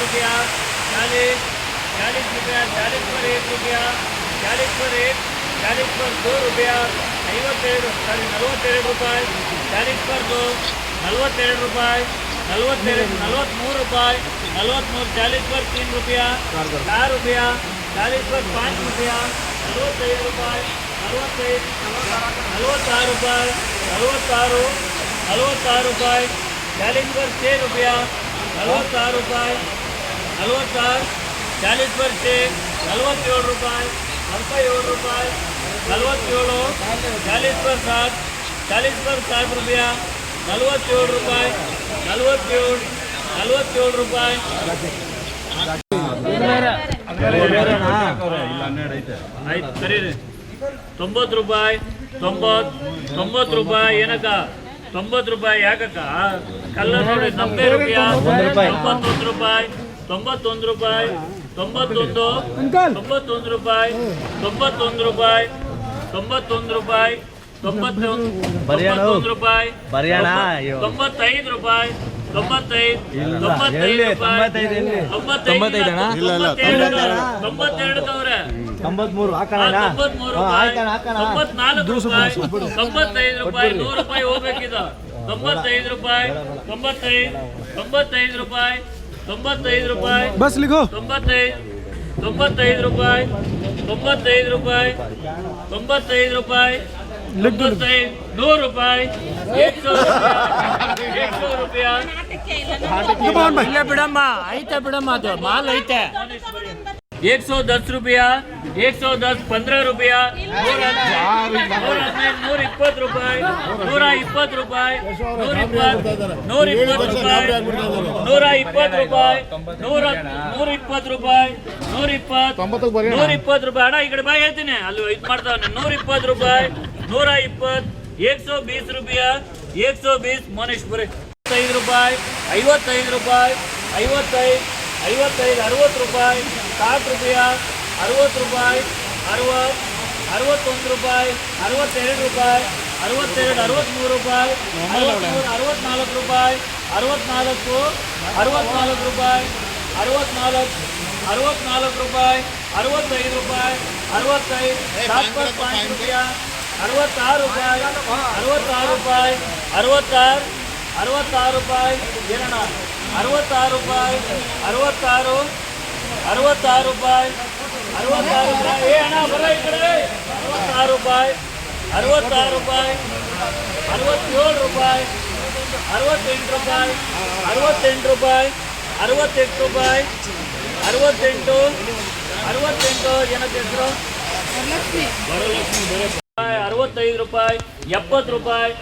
रुपया 40 40 रुपया 40 पर 1 रुपया 40 पर 1 40 पर 2 रुपया 42 ರೂಪಾಯಿ 40 पर 2 42 ರೂಪಾಯಿ 43 ರೂಪಾಯಿ 43 40 पर 3 रुपया 4 रुपया 40 पर 5 रुपया 45 ರೂಪಾಯಿ 46 ರೂಪಾಯಿ 46 ರೂಪಾಯಿ 40 पर 6 रुपया 46 ರೂಪಾಯಿ 46 40 पर 6 47 ರೂಪಾಯಿ 47 ರೂಪಾಯಿ 47 40 पर 7 40 पर 7 रुपया 47 ರೂಪಾಯಿ 47 ರೂಪಾಯಿ ಆಯ್ತು ಕರೀರಿ 90 ರೂಪಾಯಿ 90 ರೂಪಾಯಿ ಏನಕ್ಕ 90 ರೂಪಾಯಿ ಯಾಕಕ್ಕ ಕಲ್ಲರ್ ನೋಡಿ 90 ರೂಪಾಯಿ 91 ರೂಪಾಯಿ 91 ರೂಪಾಯಿ 91 91 ರೂಪಾಯಿ 91 ರೂಪಾಯಿ 91 ರೂಪಾಯಿ 91 ರೂಪಾಯಿ 95 ರೂಪಾಯಿ 95 ತವ್ರೆ 93 95 ರೂಪಾಯಿ 100 ರೂಪಾಯಿ ಹೋಗ್ಬೇಕಿದ 95 ರೂಪಾಯಿ 95 ರೂಪಾಯಿ 95 ರೂಪಾಯಿ बस लिखो 95 ರೂಪಾಯಿ 95 ರೂಪಾಯಿ 95 ರೂಪಾಯಿ 100 ರೂಪಾಯಿ 100 ರೂಪಾಯಿ ಇಲ್ಲ ಬಿಡಮ್ಮ ಐತೆ ಬಿಡಮ್ಮ ಅದು ಮಾಲ್ ಐತೆ 110 रुपया 110 15 रुपया 120 ರೂಪಾಯಿ 120 ರೂಪಾಯಿ 120 ರೂಪಾಯಿ 120 ರೂಪಾಯಿ 120 ರೂಪಾಯಿ 120 ರೂಪಾಯಿ ಅಣ್ಣ ಈ ಕಡೆ ಬಾಯ್ ಹೇಳ್ತೀನಿ ಅಲ್ಲಿ ಇದು ಮಾಡ್ತಾವನೆ 120 ರೂಪಾಯಿ 120 120 ರೂಪಾಯಿ 120 ಮನೇಶ್ವರಿ 55 ರೂಪಾಯಿ 55 ರೂಪಾಯಿ 55 60 ರೂಪಾಯಿ 60 ರೂಪಾಯಿ 60 ರೂಪಾಯಿ 61 ರೂಪಾಯಿ 62 ರೂಪಾಯಿ 62 63 ರೂಪಾಯಿ 64 ರೂಪಾಯಿ 64 ರೂಪಾಯಿ 64 ರೂಪಾಯಿ 65 ರೂಪಾಯಿ 65 7 पर 5 रुपया 66 ರೂಪಾಯಿ 66 ರೂಪಾಯಿ 66 ರೂಪಾಯಿ ಏನಣ್ಣ 66 ರೂಪಾಯಿ 66 ರೂಪಾಯಿ 66 ರೂಪಾಯಿ ಏ ಅಣ್ಣ ಬರ ಈ ಕಡೆ 66 ರೂಪಾಯಿ 66 ರೂಪಾಯಿ 67 ರೂಪಾಯಿ 68 ರೂಪಾಯಿ 68 ರೂಪಾಯಿ 68 ರೂಪಾಯಿ 68 ಏನಕ್ಕೆ ಹೆಸರು ವರಲಕ್ಷ್ಮಿ 65 ರೂಪಾಯಿ 70 ರೂಪಾಯಿ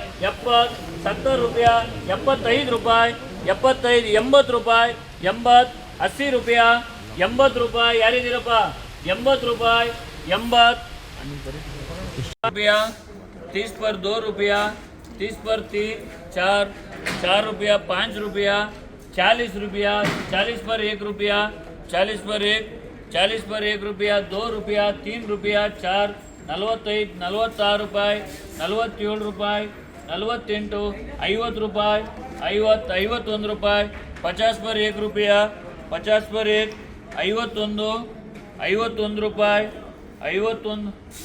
70 ರೂಪಾಯಿ 75 ರೂಪಾಯಿ 75 80 ರೂಪಾಯಿ 80 80 ರೂಪಾಯಿ 80 ರೂಪಾಯಿ ಯಾರಿದ್ದೀರಪ್ಪ 80 ರೂಪಾಯಿ 80 रुपया 30 पर 2 रुपया 30 पर 3 4 रुपया 5 रुपया 40 रुपया 40 पर 1 रुपया 40 पर 1 रुपया 2 रुपया 3 रुपया 4 45 46 ರೂಪಾಯಿ 47 ರೂಪಾಯಿ 48 50 ರೂಪಾಯಿ 51 ರೂಪಾಯಿ 50 पर 1 रुपया 50 पर 1 51 ರೂಪಾಯಿ 51